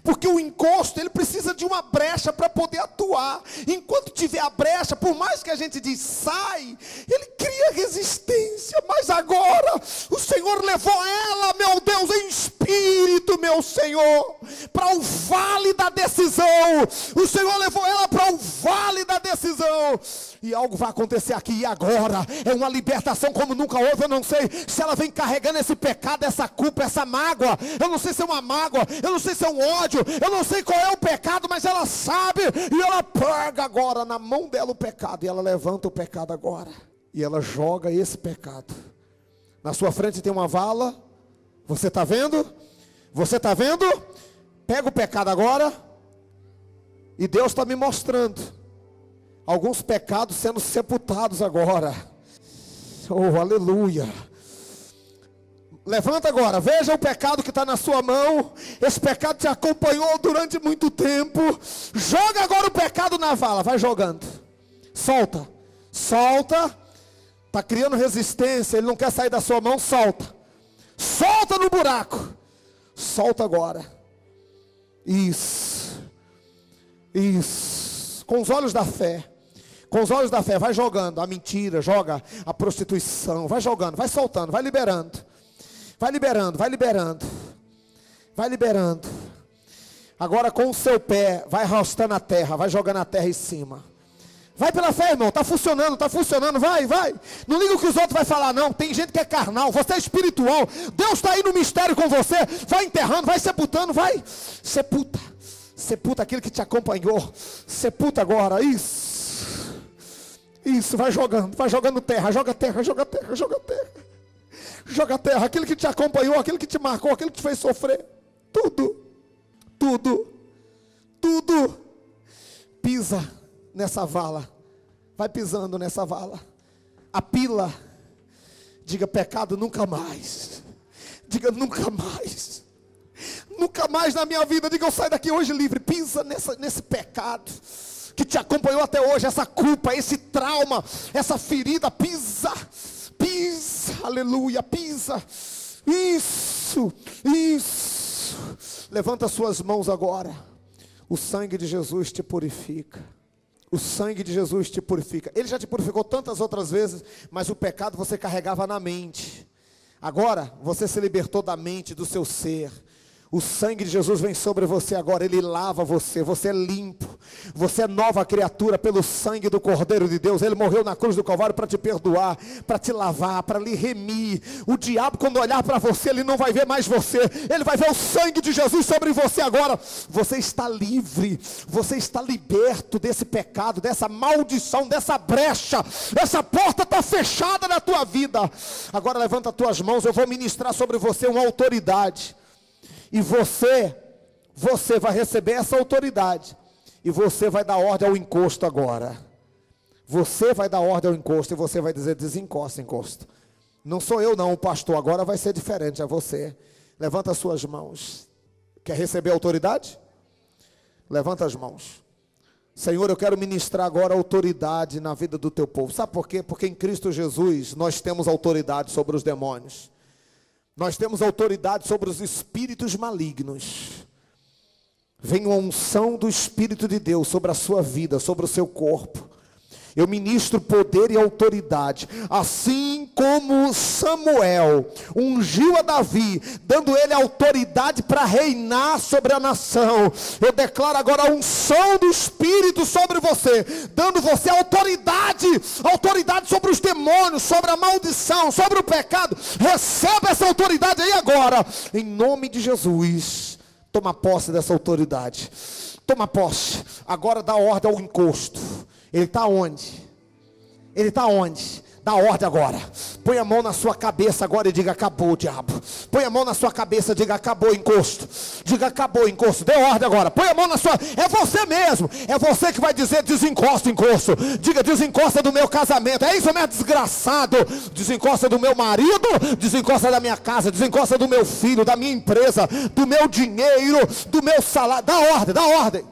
Porque o encosto, ele precisa de uma brecha para poder atuar. Enquanto tiver a brecha, por mais que a gente diz sai, ele cria resistência. Mas agora, o Senhor levou ela, meu Deus, em espírito, meu Senhor, para o vale da decisão. O Senhor levou ela para o vale da decisão. E algo vai acontecer aqui e agora. É uma libertação como nunca houve. Eu não sei se ela vem carregando esse pecado, essa culpa, essa mágoa. Eu não sei se é uma mágoa, eu não sei se é um ódio, eu não sei qual é o pecado, mas ela sabe. E ela pega agora na mão dela o pecado. E ela levanta o pecado agora. E ela joga esse pecado. Na sua frente tem uma vala. Você está vendo? Você está vendo? Pega o pecado agora. E Deus está me mostrando alguns pecados sendo sepultados agora. Oh, aleluia. Levanta agora, veja o pecado que está na sua mão. Esse pecado te acompanhou durante muito tempo. Joga agora o pecado na vala, vai jogando. Solta, solta. Está criando resistência, ele não quer sair da sua mão, solta. Solta no buraco. Solta agora. Isso. Isso. Com os olhos da fé. Com os olhos da fé, vai jogando a mentira, joga a prostituição, vai jogando, vai soltando, vai liberando. Vai liberando, vai liberando. Vai liberando. Agora com o seu pé, vai arrastando a terra, vai jogando a terra em cima. Vai pela fé, irmão, está funcionando, vai, vai. Não liga o que os outros vão falar, não. Tem gente que é carnal, você é espiritual. Deus está aí no mistério com você. Vai enterrando, vai sepultando, vai. Sepulta, sepulta aquilo que te acompanhou. Sepulta agora, isso. Isso, vai jogando terra, joga terra, joga terra, joga terra. Joga terra, aquilo que te acompanhou, aquilo que te marcou, aquilo que te fez sofrer. Tudo, tudo, tudo. Pisa nessa vala. Vai pisando nessa vala. A pila. Diga pecado nunca mais. Diga nunca mais. Nunca mais na minha vida. Diga eu saio daqui hoje livre. Pisa nesse pecado que te acompanhou até hoje. Essa culpa, esse trauma, essa ferida. Pisa. Pisa. Aleluia. Pisa. Isso. Isso. Levanta suas mãos agora. O sangue de Jesus te purifica. O sangue de Jesus te purifica. Ele já te purificou tantas outras vezes, mas o pecado você carregava na mente. Agora você se libertou da mente, do seu ser. O sangue de Jesus vem sobre você agora, ele lava você, você é limpo. Você é nova criatura pelo sangue do Cordeiro de Deus. Ele morreu na cruz do Calvário para te perdoar, para te lavar, para lhe remir. O diabo, quando olhar para você, ele não vai ver mais você, ele vai ver o sangue de Jesus sobre você agora. Você está livre, você está liberto desse pecado, dessa maldição, dessa brecha. Essa porta está fechada na tua vida. Agora levanta as tuas mãos, eu vou ministrar sobre você uma autoridade. E você vai receber essa autoridade. E você vai dar ordem ao encosto agora. Você vai dar ordem ao encosto. E você vai dizer: desencosta, encosto. Não sou eu não, o pastor. Agora vai ser diferente, é você. Levanta as suas mãos. Quer receber autoridade? Levanta as mãos. Senhor, eu quero ministrar agora autoridade na vida do teu povo. Sabe por quê? Porque em Cristo Jesus nós temos autoridade sobre os demônios. Nós temos autoridade sobre os espíritos malignos. Venha a unção do Espírito de Deus sobre a sua vida, sobre o seu corpo. Eu ministro poder e autoridade, assim como Samuel ungiu a Davi, dando ele autoridade para reinar sobre a nação. Eu declaro agora a unção do Espírito sobre você, dando você autoridade sobre os demônios, sobre a maldição, sobre o pecado. Receba essa autoridade aí agora, em nome de Jesus. Toma posse dessa autoridade. Toma posse. Agora dá ordem ao encosto. Ele está onde? Ele está onde? Dá ordem agora. Põe a mão na sua cabeça agora e diga: acabou, diabo. Põe a mão na sua cabeça e diga: acabou, encosto. Diga: acabou, encosto. Dê ordem agora. Põe a mão na sua... É você mesmo. É você que vai dizer: desencosta, encosto. Diga: desencosta do meu casamento. É isso mesmo, desgraçado. Desencosta do meu marido. Desencosta da minha casa. Desencosta do meu filho, da minha empresa, do meu dinheiro, do meu salário. Dá ordem, dá ordem.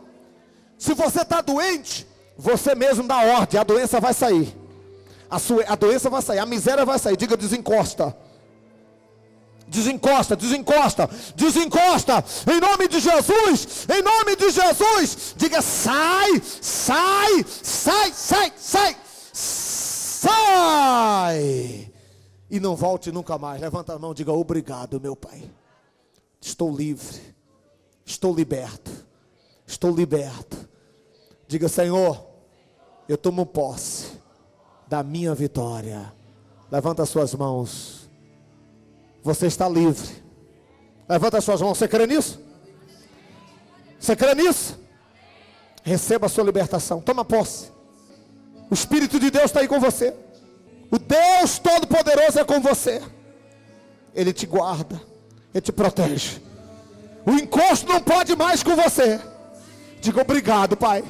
Se você está doente, você mesmo dá ordem. A doença vai sair. A doença vai sair, a miséria vai sair. Diga: desencosta. Desencosta, desencosta, desencosta. Em nome de Jesus, em nome de Jesus. Diga: sai, sai, sai, sai, sai, sai. E não volte nunca mais. Levanta a mão, diga: obrigado, meu Pai. Estou livre, estou liberto, estou liberto. Diga: Senhor, eu tomo posse da minha vitória. Levanta as suas mãos. Você está livre. Levanta as suas mãos. Você crê nisso? Você crê nisso? Receba a sua libertação. Toma posse. O Espírito de Deus está aí com você. O Deus Todo-Poderoso é com você. Ele te guarda, Ele te protege. O encosto não pode mais com você. Diga: obrigado, Pai.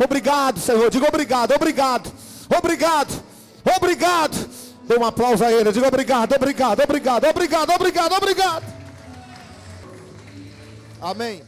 Obrigado, Senhor. Diga: obrigado, obrigado, obrigado, obrigado. Dê um aplauso a Ele. Diga: obrigado, obrigado, obrigado, obrigado, obrigado, obrigado. Amém.